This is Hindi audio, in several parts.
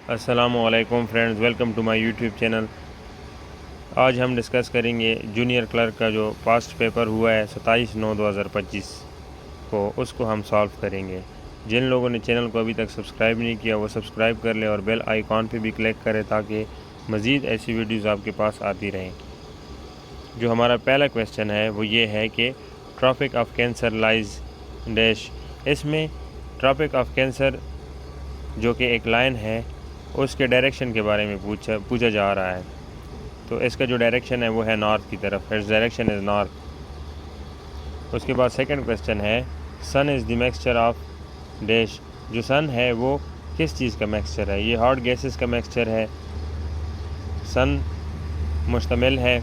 अस्सलामुअलैकुम friends, welcome to my YouTube channel. आज हम डिस्कस करेंगे जूनियर क्लर्क का जो पास्ट पेपर हुआ है 27/9/2025 को, उसको हम सॉल्व करेंगे। जिन लोगों ने चैनल को अभी तक सब्सक्राइब नहीं किया वो सब्सक्राइब कर लें और बेल आइकॉन पे भी क्लिक करें ताकि मज़ीद ऐसी वीडियोज़ आपके पास आती रहें। जो हमारा पहला क्वेश्चन है वो ये है कि tropic of cancer lies dash. इसमें ट्रॉपिक ऑफ कैंसर जो कि एक लाइन है उसके डायरेक्शन के बारे में पूछा जा रहा है। तो इसका जो डायरेक्शन है वो है नॉर्थ की तरफ, इट्स डायरेक्शन इज़ नॉर्थ। उसके बाद सेकंड क्वेश्चन है sun is the mixture of dash. जो सन है वो किस चीज़ का मिक्सचर है? ये हॉट गैसेस का मिक्सचर है। सन मुश्तमिल है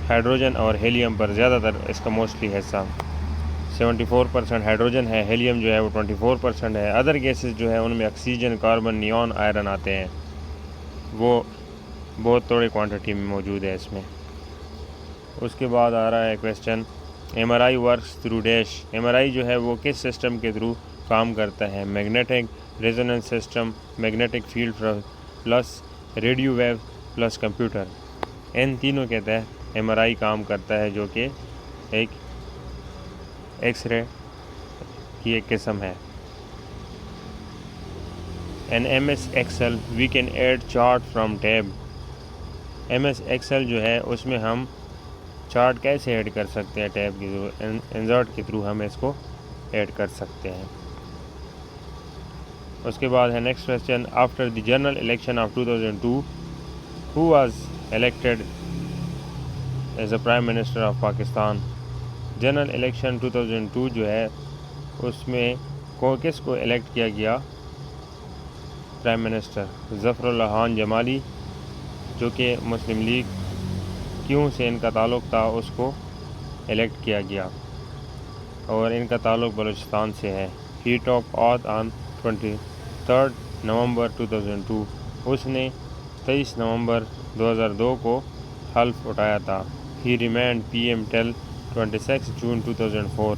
हाइड्रोजन और हीलियम पर, ज़्यादातर इसका मोस्टली हिस्सा 74% हाइड्रोजन है, हीलियम जो है वो 24% है। अदर गैसेस जो है उनमें ऑक्सीजन, कार्बन, नियॉन, आयरन आते हैं, वो बहुत थोड़ी क्वांटिटी में मौजूद है इसमें। उसके बाद आ रहा है question MRI works through dash. MRI जो है वो किस सिस्टम के थ्रू काम करता है? Magnetic resonance system, magnetic field plus radio wave plus computer. इन तीनों के तहत MRI काम करता है, जो कि एक एक्सरे की एक किस्म है। In MS Excel we can add chart from tab. MS Excel जो है उसमें हम चार्ट कैसे ऐड कर सकते हैं? टैब के थ्रू, इंसर्ट के थ्रू हम इसको ऐड कर सकते हैं। उसके बाद है next question after the general election of 2002 who was elected as a prime minister of Pakistan. General election 2002 जो है उसमें किसको इलेक्ट किया गया प्राइम मिनिस्टर? ज़फ़रुल्लाह खान जमाली, जो कि मुस्लिम लीग क्यों से इनका ताल्लुक़ था, उसको इलेक्ट किया गया और इनका ताल्लुक़ बलूचिस्तान से है। ही टॉप ऑथ ऑन 23 नवंबर 2002। उसने 23 नवंबर 2002 को हल्फ उठाया था। ही रिमेंड PM टिल 26 जून 2004।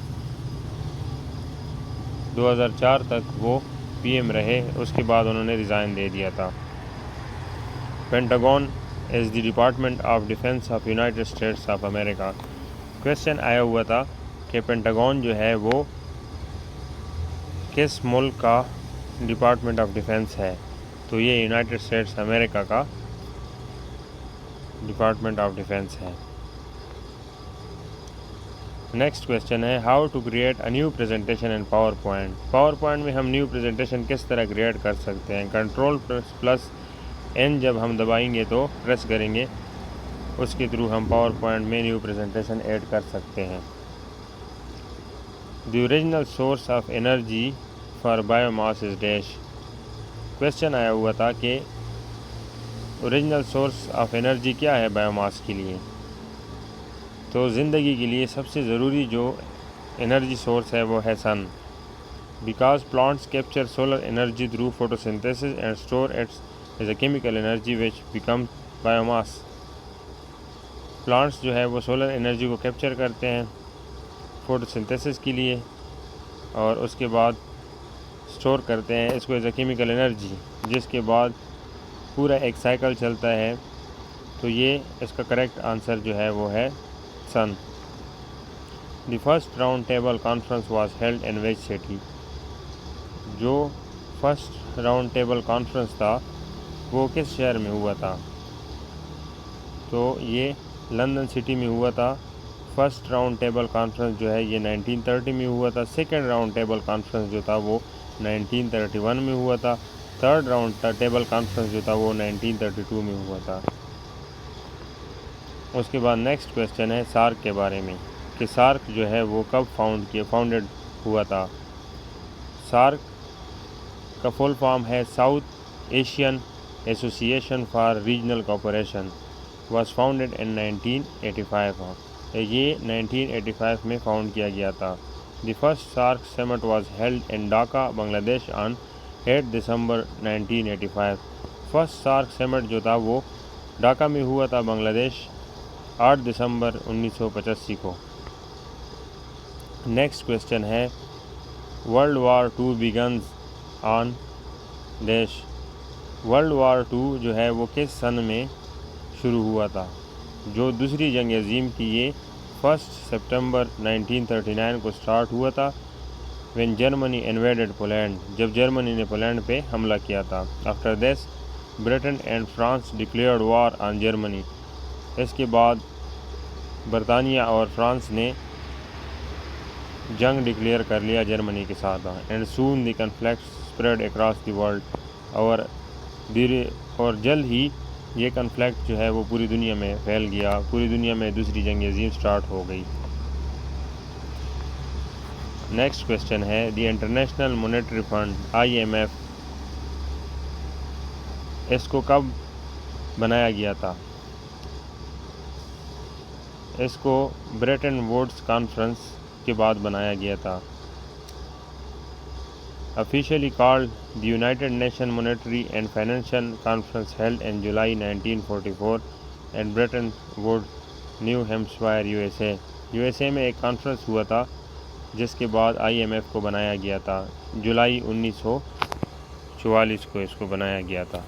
2004 तक वो PM रहे, उसके बाद उन्होंने रिज़ाइन दे दिया था। Pentagon is the department of defence of United states of America. Question आया हुआ था कि पेंटागन जो है वो किस मुल्क का डिपार्टमेंट ऑफ डिफेंस है? तो ये यूनाइटेड स्टेट्स अमेरिका का डिपार्टमेंट ऑफ डिफेंस है। नेक्स्ट क्वेश्चन है how to create a new presentation in PowerPoint. PowerPoint में हम न्यू प्रेजेंटेशन किस तरह क्रिएट कर सकते हैं? Ctrl+N जब हम दबाएंगे तो प्रेस करेंगे, उसके थ्रू हम पावर पॉइंट में न्यू प्रेजेंटेशन ऐड कर सकते हैं। The original source of energy for biomass is dash. Question आया हुआ था कि ओरिजिनल सोर्स ऑफ एनर्जी क्या है बायोमास के लिए? तो ज़िंदगी के लिए सबसे ज़रूरी जो एनर्जी सोर्स है वो है sun. Because plants capture solar energy through photosynthesis and store its as a chemical energy which become biomass. Plants जो है वो सोलर एनर्जी को कैप्चर करते हैं फोटोसिंथेसिस के लिए और उसके बाद स्टोर करते हैं इसको एज अ केमिकल एनर्जी, जिसके बाद पूरा एक साइकिल चलता है। तो ये इसका करेक्ट आंसर जो है वो है sun. The first round table conference was held in which city. जो फर्स्ट राउंड टेबल कॉन्फ्रेंस था वो किस शहर में हुआ था? तो ये लंदन सिटी में हुआ था। फर्स्ट राउंड टेबल कॉन्फ्रेंस जो है ये 1930 में हुआ था। सेकेंड राउंड टेबल कॉन्फ्रेंस जो था वो 1931 में हुआ था। थर्ड राउंड टेबल कॉन्फ्रेंस जो था वो 1932 में हुआ था। उसके बाद नेक्स्ट क्वेश्चन है सार्क के बारे में कि सार्क जो है वो कब फाउंडेड हुआ था? सार्क का फुल फॉर्म है South Asian Association for Regional Cooperation, was founded in 1985। ये 1985 में फाउंड किया गया था। The first SAARC summit was held in Dhaka Bangladesh on 8 December 1985। First SAARC summit जो था वो ढाका में हुआ था बांग्लादेश 8 दिसंबर 1985 को। नेक्स्ट क्वेश्चन है world war 2 begins on dash. World war 2 जो है वो किस सन में शुरू हुआ था? जो दूसरी जंग अज़ीम थी ये 1 सितंबर 1939 को स्टार्ट हुआ था, व्हेन जर्मनी इन्वेडेड पोलैंड, जब जर्मनी ने पोलैंड पे हमला किया था। After this Britain and France declared war on Germany, इसके बाद बरतानिया और फ्रांस ने जंग डिक्लेयर कर लिया जर्मनी के साथ। And soon the conflict spread across the world, और जल्द ही ये कन्फ्लिक्ट जो है वो पूरी दुनिया में फैल गया, पूरी दुनिया में दूसरी जंग अज़ीम स्टार्ट हो गई। नेक्स्ट क्वेश्चन है the international monetary fund IMF, इसको कब बनाया गया था? इसको ब्रेटन वुड्स कॉन्फ्रेंस के बाद बनाया गया था। Officially called the United Nations Monetary and Financial Conference held in July 1944 at Bretton Woods, new Hampshire USA में एक कॉन्फ्रेंस हुआ था जिसके बाद IMF को बनाया गया था। जुलाई 1944 को इसको बनाया गया था।